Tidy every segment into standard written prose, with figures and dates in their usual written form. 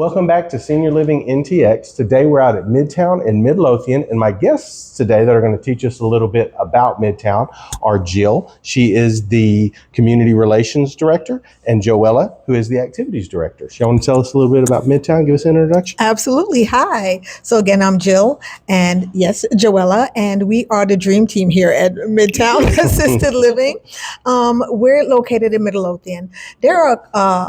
Welcome back to Senior Living NTX. Today we're out at Midtowne and Midlothian, and my guests today that are going to teach us a little bit about Midtowne are Jill. She is the Community Relations Director, and Joella, who is the Activities Director. So you want to tell us a little bit about Midtowne? Give us an introduction. Absolutely. Hi. So again, I'm Jill, and yes, Joella, and we are the dream team here at Midtowne Assisted Living. We're located in Midlothian. There are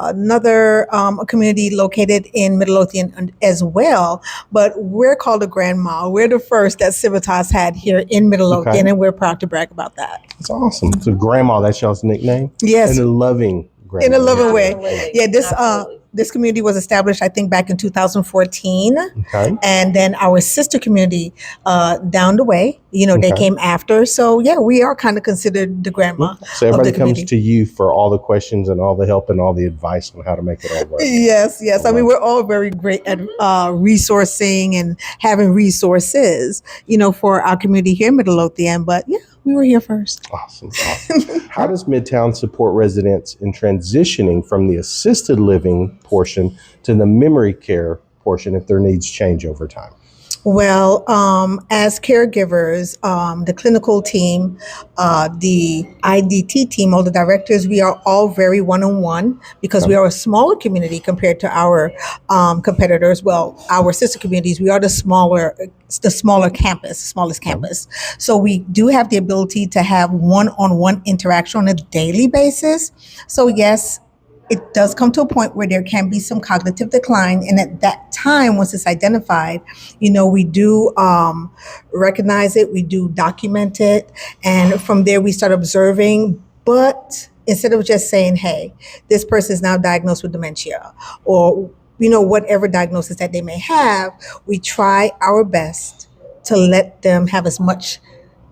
another community located in Midlothian as well, but we're called the Grandma. We're the first that Civitas had here in Midlothian, and we're proud to brag about that. That's awesome. So Grandma, that's y'all's nickname? Yes. In a loving grandma. In a loving way. Yeah, this community was established, I think, back in 2014. Okay. And then our sister community down the way, they came after. So, yeah, we are kind of considered the grandma. So everybody of the comes community. to you for all the questions and all the help and all the advice on how to make it all work. Yes. I mean, we're all very great at resourcing and having resources, for our community here in Midlothian. But, yeah, we were here first. Awesome. How does Midtowne support residents in transitioning from the assisted living portion to the memory care portion if their needs change over time? Well, as caregivers, the clinical team, the IDT team, all the directors, we are all very one-on-one because we are a smaller community compared to our competitors. Well, our sister communities, we are the smallest campus. So we do have the ability to have one-on-one interaction on a daily basis. So yes, it does come to a point where there can be some cognitive decline. And at that time, once it's identified, we do recognize it, we do document it. And from there, we start observing. But instead of just saying, hey, this person is now diagnosed with dementia or, whatever diagnosis that they may have, we try our best to let them have as much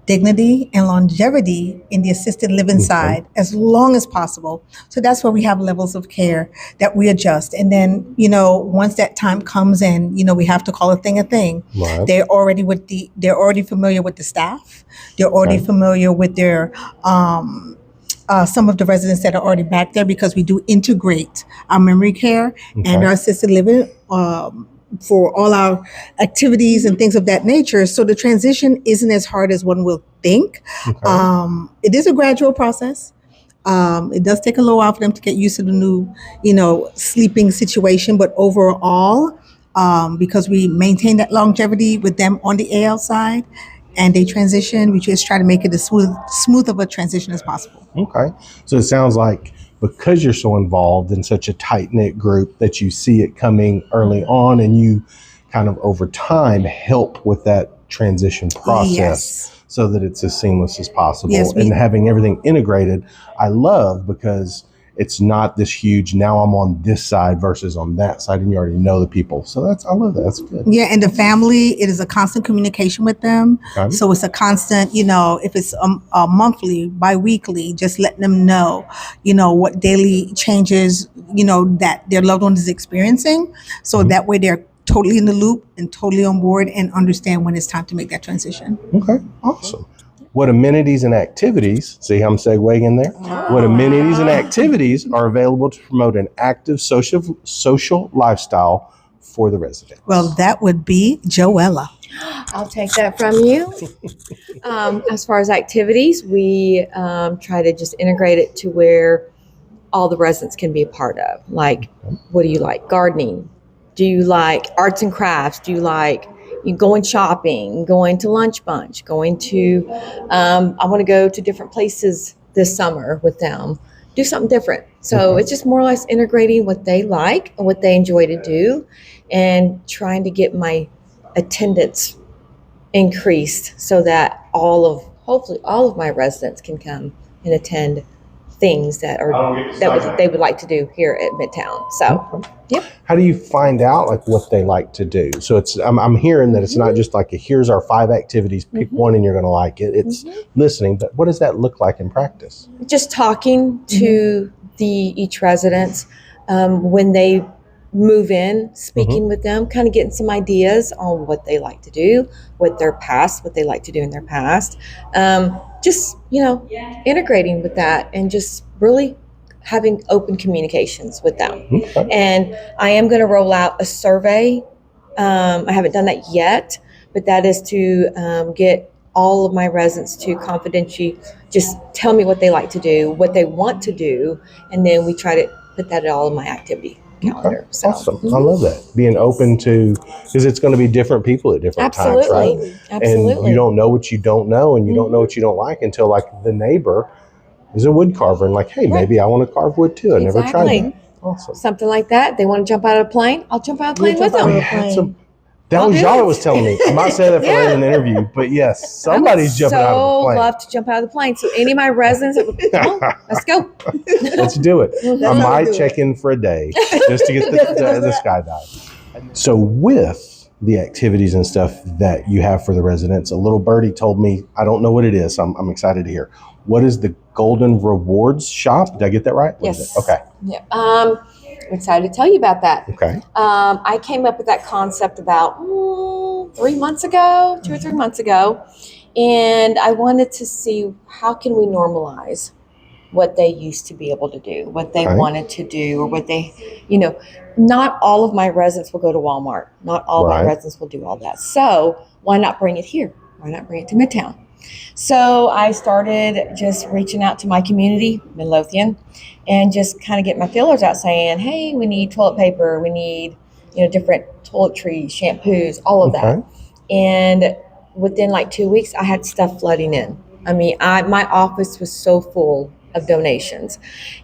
dignity and longevity in the assisted living side as long as possible. So that's where we have levels of care that we adjust. And then, once that time comes in, we have to call a thing a thing. Right. They're already familiar with the staff. They're already familiar with their some of the residents that are already back there because we do integrate our memory care and our assisted living for all our activities and things of that nature. So the transition isn't as hard as one will think. It is a gradual process. It does take a little while for them to get used to the new, sleeping situation. But overall, because we maintain that longevity with them on the AL side and they transition, we just try to make it as smooth of a transition as possible. Okay. So it sounds like because you're so involved in such a tight-knit group that you see it coming early on and you kind of over time help with that transition process so that it's as seamless as possible. Yes, and having everything integrated, I love because it's not this huge, now I'm on this side versus on that side and you already know the people. So I love that. That's good. Yeah, and the family, it is a constant communication with them. So it's a constant, if it's a monthly, bi-weekly, just letting them know, what daily changes, that their loved one is experiencing. So that way they're totally in the loop and totally on board and understand when it's time to make that transition. Okay, awesome. What amenities and activities, see how I'm segueing in there? What amenities and activities are available to promote an active social lifestyle for the resident? Well, that would be Joella. I'll take that from you. As far as activities, we try to just integrate it to where all the residents can be a part of. Like, what do you like? Gardening? Do you like arts and crafts? Do you like going shopping, going to lunch bunch, going to, I want to go to different places this summer with them, do something different. So it's just more or less integrating what they like and what they enjoy to do and trying to get my attendance increased so that hopefully all of my residents can come and attend things that they would like to do here at Midtowne. So, How do you find out what they like to do? So I'm hearing that it's not just like here's our 5 activities, pick one and you're going to like it. It's listening, but what does that look like in practice? Just talking to each resident when they move in, speaking with them, kind of getting some ideas on what they like to do, what they like to do in their past. Just, integrating with that and just really having open communications with them. Okay. And I am going to roll out a survey. I haven't done that yet, but that is to get all of my residents to confidentially just tell me what they like to do, what they want to do, and then we try to put that all in my activity calendar. Okay. So, Awesome. I love that. Being open to, because it's going to be different people at different times, absolutely, right? absolutely. And you don't know what you don't know, and you don't know what you don't like until like the neighbor is a wood carver and like, hey, maybe I want to carve wood too. I never tried Exactly. that. Awesome. Something like that. They want to jump out of a plane. I'll jump out of a plane with jump out them. of a plane. That I'll was do y'all it. that was telling me. I'm not saying that for later in the interview, but yes, somebody's jumping out of a plane. Love to jump out of the plane. So any of my residents, come on, let's go. Let's do it. I how might we do check in for a day just to get the skydive. So with the activities and stuff that you have for the residents, a little birdie told me, I don't know what it is, so I'm excited to hear. What is the Golden Rewards Shop? Did I get that right? What is Yes. it? Okay. Yeah. I'm excited to tell you about that. Okay. I came up with that concept about 3 months ago, 2 or 3 months ago, and I wanted to see how can we normalize what they used to be able to do, what they Okay. wanted to do, or what they, not all of my residents will go to Walmart. Not all of my Right. residents will do all that. So why not bring it here? Why not bring it to Midtown? So I started just reaching out to my community, Midlothian, and just kind of get my feelers out saying, hey, we need toilet paper, we need, different toiletries, shampoos, all of that. Okay. And within like 2 weeks, I had stuff flooding in. I mean, my office was so full of donations.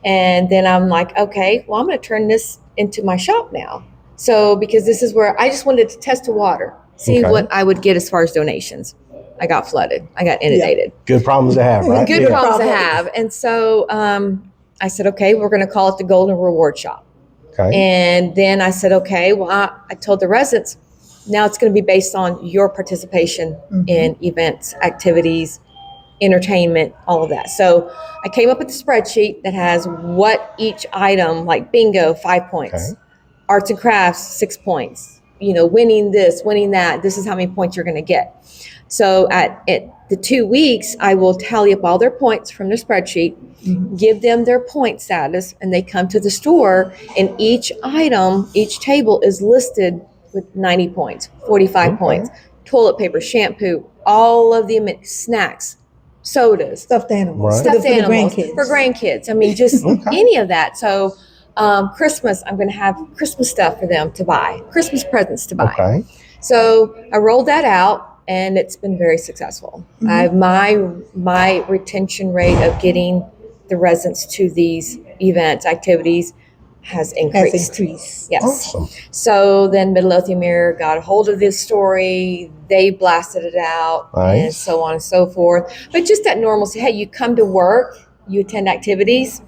And then I'm like, okay, well, I'm going to turn this into my shop now. So, because this is where I just wanted to test the water, see Okay. what I would get as far as donations. I got flooded. I got inundated. Good problems to have, right? Good Yeah. problems to Problem. have. And so I said, okay, we're going to call it the Golden Reward Shop. Okay. And then I said, okay, well, I told the residents, now it's going to be based on your participation in events, activities, entertainment, all of that. So I came up with a spreadsheet that has what each item, like bingo, 5 points, Okay. arts and crafts, 6 points, winning this, winning that. This is how many points you're going to get. So at the 2 weeks, I will tally up all their points from their spreadsheet, give them their point status, and they come to the store, and each item, each table is listed with 90 points, 45 Okay. points, toilet paper, shampoo, all of the snacks, sodas, Stuffed animals. Right. stuffed For the animals grandkids. for grandkids. I mean, just Okay. any of that. So Christmas, I'm going to have Christmas stuff for them to buy, Christmas presents to buy. Okay. So I rolled that out, and it's been very successful. My retention rate of getting the residents to these events, activities, has increased. Yes. Awesome. So then Midlothian Mirror got a hold of this story. They blasted it out, and Nice. so on and so forth. But just that normalcy. Hey, you come to work, you attend activities,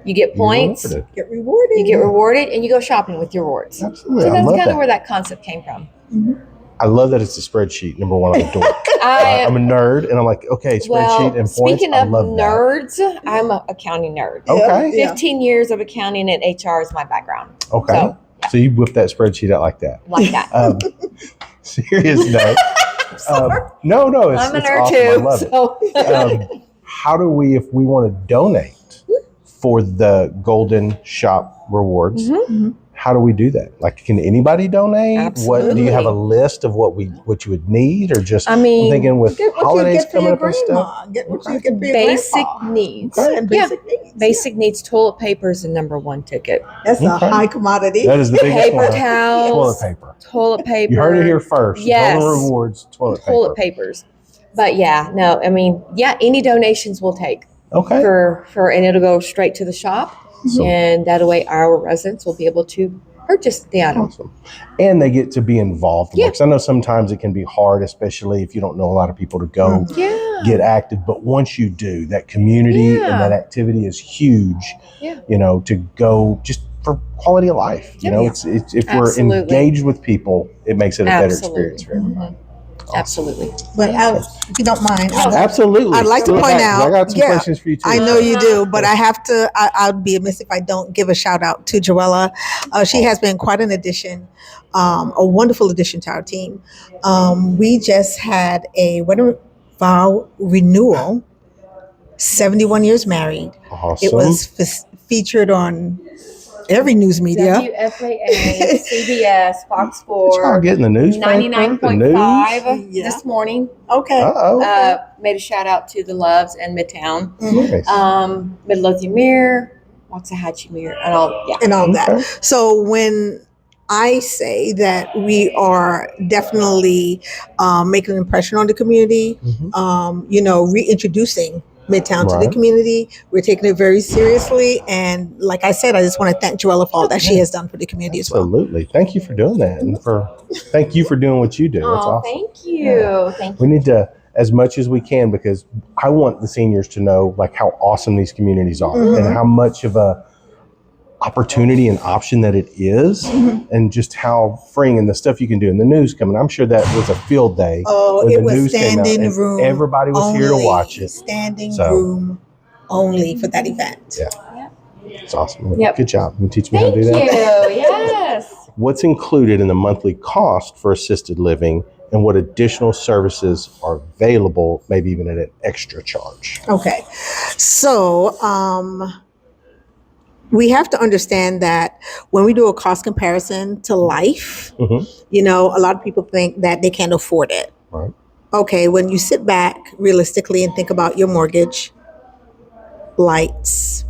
you get You're points, rewarded. Get rewarded. you get rewarded, and you go shopping with your rewards. Absolutely. So I that's love kind of that. where that concept came from. I love that it's a spreadsheet. Number one, I'm a dork. I I'm a nerd, and I'm like, okay, spreadsheet and points. speaking I of love nerds, I'm an accounting nerd. that. Okay. Yeah. 15 years of accounting and HR is my background. Okay. So, So you whip that spreadsheet out like that. like that. Serious note. No, it's, I'm a it's nerd awesome. too. I love it. How do we, if we want to donate for the Golden Shop Rewards, how do we do that? Like, can anybody donate? What do you have a list of what you would need, or just? I mean, I'm thinking with Get what you holidays get for coming your up and stuff. grandma. Get what you get for your basic grandpa. needs. Okay, and Yeah, basic needs. basic needs. Toilet paper is the number one ticket. That's a Okay. high commodity. That is the biggest Paper one. towels, Toilet paper. toilet paper. You heard it here first. Yes. Golden Rewards. Toilet Toilet paper. papers. But yeah, no, I mean, yeah, any donations we'll take Okay. and it'll go straight to the shop, So- and that way our residents will be able to purchase the item. Awesome. And they get to be involved. Yeah. Because I know sometimes it can be hard, especially if you don't know a lot of people to go Yeah. get active. But once you do, that community Yeah. and that activity is huge, Yeah. to go just for quality of life. You Yeah. know, it's if we're Absolutely. engaged with people, it makes it a better Absolutely. experience for everybody. Absolutely. But if you don't mind, Absolutely. I'd like to Go point ahead, 'cause out- I got some yeah, questions for you too. I know you do, but I have to. I'd be amiss if I don't give a shout out to Joella. She has been quite an addition, a wonderful addition to our team. We just had a wedding vow renewal. 71 years married. Awesome. It was featured on every news media. WFAA, CBS, Fox Did y'all 4, get in the newspaper? 99.5 Yeah. this morning. Okay. Uh-oh. Made a shout out to the Loves and Midtown. Nice. Midlothian Mirror, Waxahachie Mirror, and all. Yeah. And all Okay. that. So when I say that we are definitely making an impression on the community, reintroducing Midtown to the Right. community. We're taking it very seriously. And like I said, I just want to thank Joella for all that she has done for the community as well. Absolutely. Thank you for doing that. And thank you for doing what you do. That's Oh, awesome. thank you. Yeah. Thank We you. need to, as much as we can, because I want the seniors to know like how awesome these communities are and how much of a opportunity and option that it is, and just how freeing and the stuff you can do in the news coming. I'm sure that was a field day. Oh, when it the was news came out standing and room. everybody was here to only, watch it. Standing So- room only for that event. Yeah. It's awesome. Yep. Good job. You teach me Thank how to do that. you. Yes. What's included in the monthly cost for assisted living, and what additional services are available, maybe even at an extra charge? Okay. So, we have to understand that when we do a cost comparison to life, Mhm. a lot of people think that they can't afford it. Right. Okay, when you sit back realistically and think about your mortgage, lights,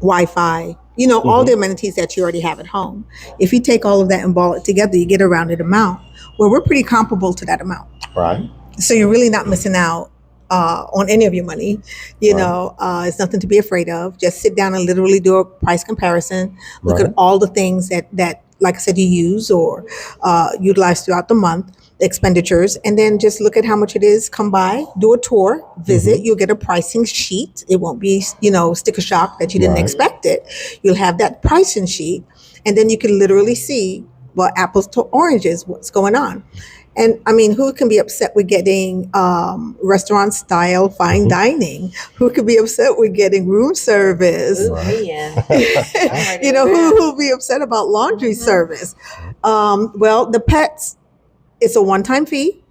Wi-Fi, all the amenities that you already have at home. If you take all of that and ball it together, you get a rounded amount. Well, we're pretty comparable to that amount. Right. So you're really not missing out on any of your money. It's nothing to be afraid of. Just sit down and literally do a price comparison. Look Right. at all the things that, like I said, you use or utilize throughout the month, expenditures, and then just look at how much it is. Come by, do a tour, visit. You'll get a pricing sheet. It won't be, sticker shock that you didn't Right. expect it. You'll have that pricing sheet, and then you can literally see, well, apples to oranges, what's going on. And I mean, who can be upset with getting restaurant style fine dining? Who could be upset with getting room service? Ooh, me in. Who'll be upset about laundry service? Well, the pets, it's a one-time fee,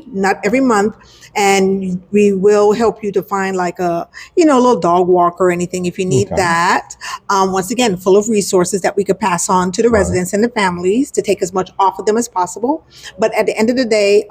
not every month. And we will help you to find like a little dog walk or anything if you need that. Once again, full of resources that we could pass on to the residents and the families to take as much off of them as possible. But at the end of the day,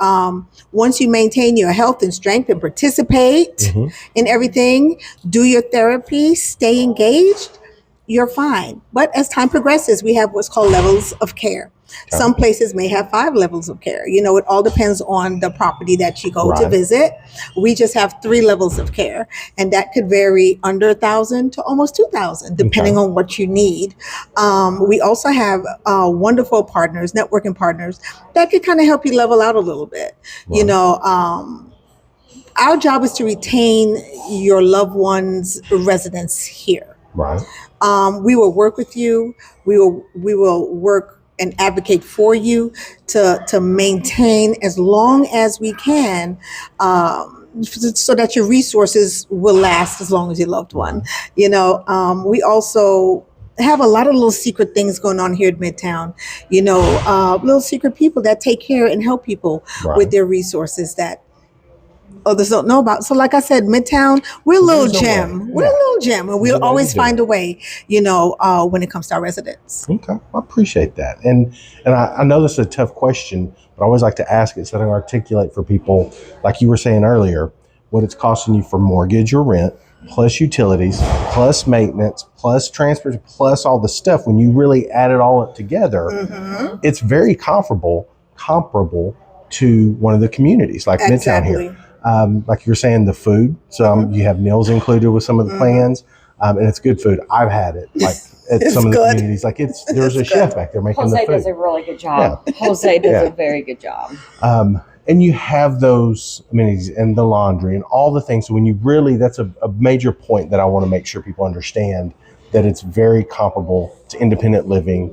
once you maintain your health and strength and participate in everything, do your therapy, stay engaged, you're fine. But as time progresses, we have what's called levels of care. Some places may have 5 levels of care. It all depends on the property that you go to visit. We just have 3 levels of care, and that could vary under 1,000 to almost 2,000, depending on what you need. We also have wonderful partners, networking partners, that could kind of help you level out a little bit. Our job is to retain your loved one's residence here. Right. We will work with you. We will work and advocate for you to maintain as long as we can, so that your resources will last as long as your loved one. We also have a lot of little secret things going on here at Midtown. Little secret people that take care and help people with their resources that others don't know about. So like I said, Midtown, we're a little gem. We're a little gem, and we'll always find a way, when it comes to our residents. Okay, I appreciate that. And I know this is a tough question, but I always like to ask it so I can articulate for people, like you were saying earlier, what it's costing you for mortgage or rent, plus utilities, plus maintenance, plus transport, plus all the stuff. When you really add it all up together, it's very comparable to one of the communities like Midtown here. Like you were saying, the food. So you have meals included with some of the plans, and it's good food. I've had it like at some of the communities. Like there's a chef back there making the Jose food. does a really good job. Jose does a very good job. And you have those amenities and the laundry and all the things. So when you really, that's a major point that I want to make sure people understand, that it's very comparable to independent living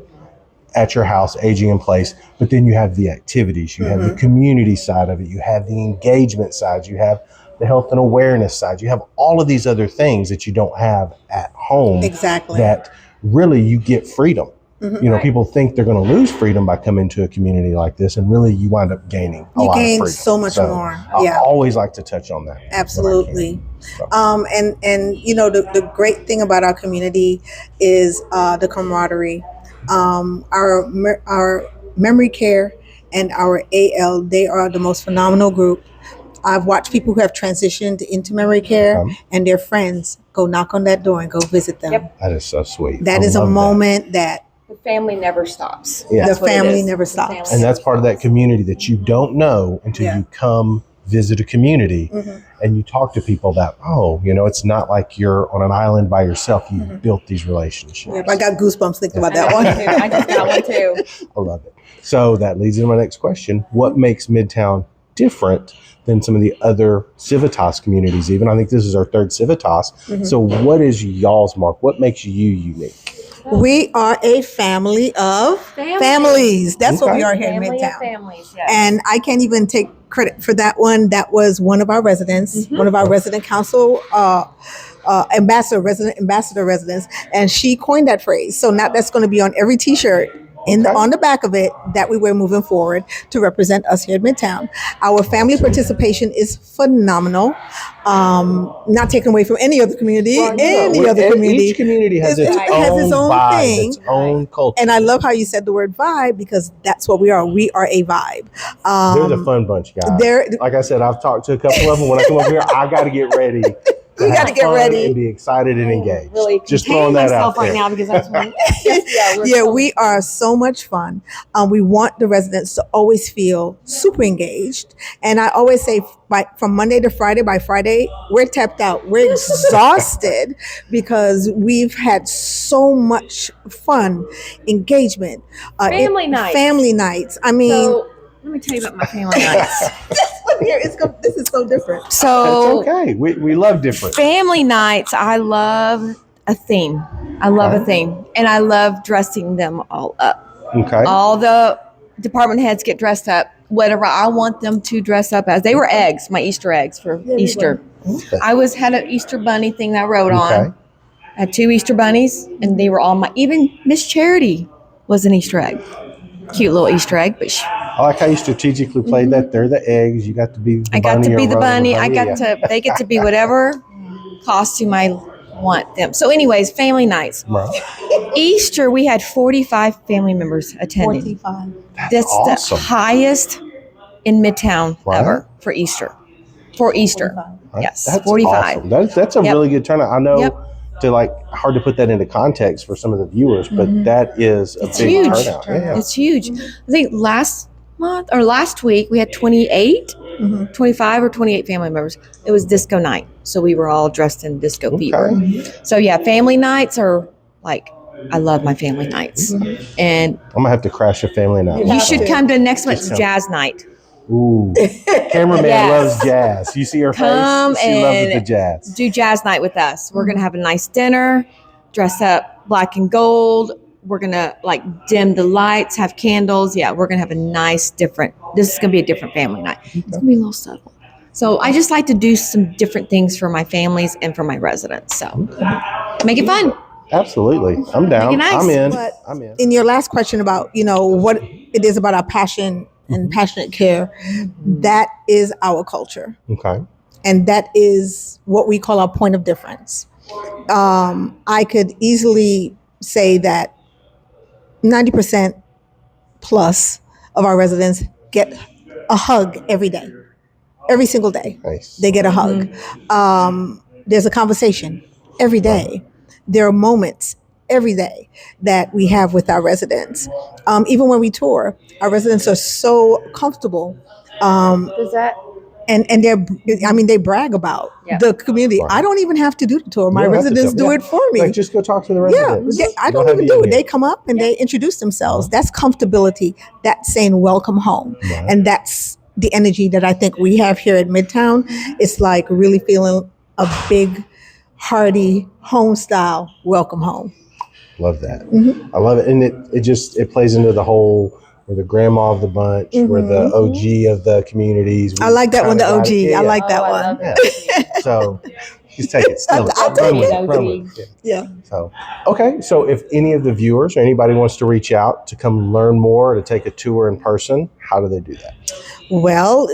at your house, aging in place. But then you have the activities, you have the community side of it, you have the engagement side, you have the health and awareness side, you have all of these other things that you don't have at home. Exactly. That really you get freedom. You know, people think they're going to lose freedom by coming to a community like this, and really you wind up gaining a lot of gain freedom. so much more. I always like to touch on that. Absolutely. So. And you know, the great thing about our community is the camaraderie. Our memory care and our AL, they are the most phenomenal group. I've watched people who have transitioned into memory care and their friends go knock on that door and go visit them. Yep. That is so sweet. That is a moment that the family never stops. Yeah. the family never stops. And that's part of that community that you don't know until you come visit a community and you talk to people about, oh, you know, it's not like you're on an island by yourself. You've built these relationships. Yep, I got goosebumps thinking about that one. I just got one too. I love it. So that leads into my next question. What makes Midtowne different than some of the other Civitas communities? Even I think this is our third Civitas. So what is y'all's mark? What makes you unique? We are a family of families. That's what we are here in Midtown. Families, yes. And I can't even take credit for that one. That was one of our residents, one of our resident council resident ambassador residents, and she coined that phrase. So now that's going to be on every T-shirt on the back of it that we wear moving forward to represent us here at Midtown. Our family participation is phenomenal. Not taken away from any other community. Each community has its own vibe, thing. its own culture. And I love how you said the word vibe, because that's what we are. We are a vibe. They're the fun bunch, guys. Like I said, I've talked to a couple of them. When I come over here, I got to get ready. You got to get ready and be excited and engaged. Really just throwing that out right there. now because that's one. We are so much fun. We want the residents to always feel super engaged. And I always say, from Monday to Friday, by Friday, we're tapped out. We're exhausted because we've had so much fun, engagement. Family nights. I mean, so, let me tell you about my family nights. This is so different. So it's okay. We love different. Family nights, I love a theme. A theme. And I love dressing them all up. Okay. All the department heads get dressed up, whatever I want them to dress up as. They were eggs, my Easter eggs for Easter. Okay. I had an Easter bunny thing that I wrote on. I had 2 Easter bunnies, and they were all even Miss Charity was an Easter egg. Cute little Easter egg, but I like how you strategically played that. They're the eggs. You got to be the bunny. I got to be the bunny. They They get to be whatever costume I want them. So anyways, family nights. Right. Easter, we had 45 family members attending. 45. That's awesome. the highest in Midtown ever for Easter. For Easter. 45. Yes, That's 45. awesome. That's a really good turnout. I know hard to put that into context for some of the viewers, but that is a big huge. turnout. Yeah. It's huge. I think last month or last week we had 28, 25 or 28 family members. It was disco night. So we were all dressed in disco fever. So yeah, family nights are like, I love my family nights. And I'm gonna have to crash a family night. you should come to next month's jazz night. Ooh, cameraman loves jazz. You see her Come face? She loves the jazz. Do jazz night with us. We're gonna have a nice dinner, dress up black and gold. We're gonna dim the lights, have candles. Yeah, we're gonna have a nice this is gonna be a different family night. It's gonna be a little subtle. So I just like to do some different things for my families and for my residents. So make it fun. Absolutely. I'm down. Nice. I'm in. But I'm in. in your last question about, what it is about our passion and passionate care, that is our culture. Okay. And that is what we call our point of difference. I could easily say that 90% plus of our residents get a hug every day. Every single day. Nice. They get a hug. There's a conversation every day. There are moments every day that we have with our residents. Even when we tour, our residents are so comfortable. Does that? And they brag about the community. Right. I don't even have to do the tour. My residents do it for me. Just go talk to the residents. I don't even do it. They come up and they introduce themselves. That's comfortability. That's saying welcome home. Right. And that's the energy that I think we have here at Midtown. It's like really feeling a big, hearty, home style welcome home. Love that. I love it. And it plays into the whole, we're the grandma of the bunch, we're the OG of the communities. I like that one, the OG. I like that I one. love that. So Just take it. Steal it. I'll Run take with it. it. Run with it. Yeah. Yeah. So, okay. So if any of the viewers or anybody wants to reach out to come learn more or to take a tour in person, how do they do that? Well,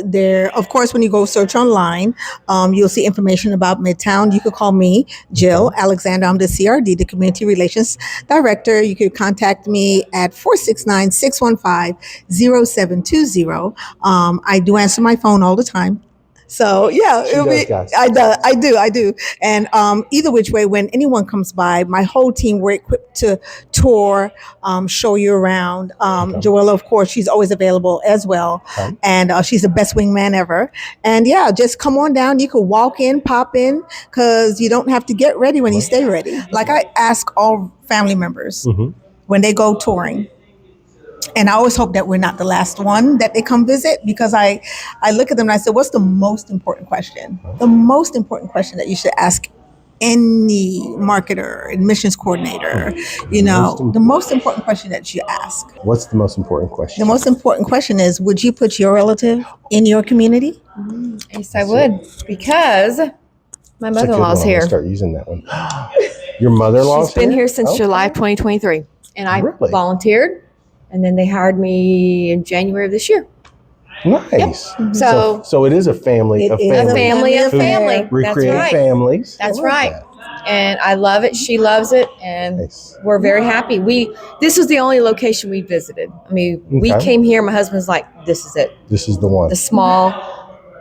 of course, when you go search online, you'll see information about Midtowne. You could call me, Jill Alexander. I'm the CRD, the Community Relations Director. You could contact me at 469-615-0720. I do answer my phone all the time. So yeah, She does, guys. I do. And either which way, when anyone comes by, my whole team, we're equipped to tour, show you around. Joella, of course, she's always available as well, and she's the best wingman ever. And yeah, just come on down. You could walk in, pop in, because you don't have to get ready when you stay ready. Like I ask all family members when they go touring. And I always hope that we're not the last one that they come visit, because I look at them and I say, what's the most important question? The most important question that you should ask any marketer, admissions coordinator, the most important question that you ask. What's the most important question? The most important question is, would you put your relative in your community? Yes, I would, because my mother-in-law's I'm here. gonna start using that one. Your mother-in-law's She's been here since July 2023, and I volunteered, and then they hired me in January of this year. Nice. Yep. So it is a family of families. A family of who family. Recreate That's right. families. That's right. And I love it. She loves it, and we're very happy. This was the only location we visited. I mean, we came here. My husband's like, "This is it. This is the one." The small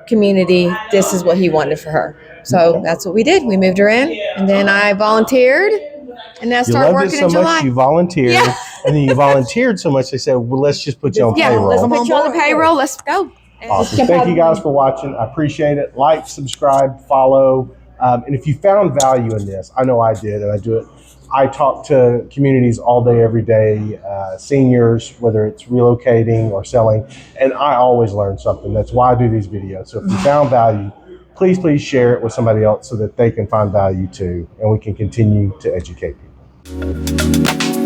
community. This is what he wanted for her. So that's what we did. We moved her in, and then I volunteered, and then I started working in July. You volunteered, and then you volunteered so much they said, "Well, let's just put you on payroll." Let's put you on the payroll. Let's go. Awesome. Thank you guys for watching. I appreciate it. Like, subscribe, follow. And if you found value in this, I know I did, and I do it. I talk to communities all day, every day, seniors, whether it's relocating or selling, and I always learn something. That's why I do these videos. So if you found value, please share it with somebody else so that they can find value too, and we can continue to educate people.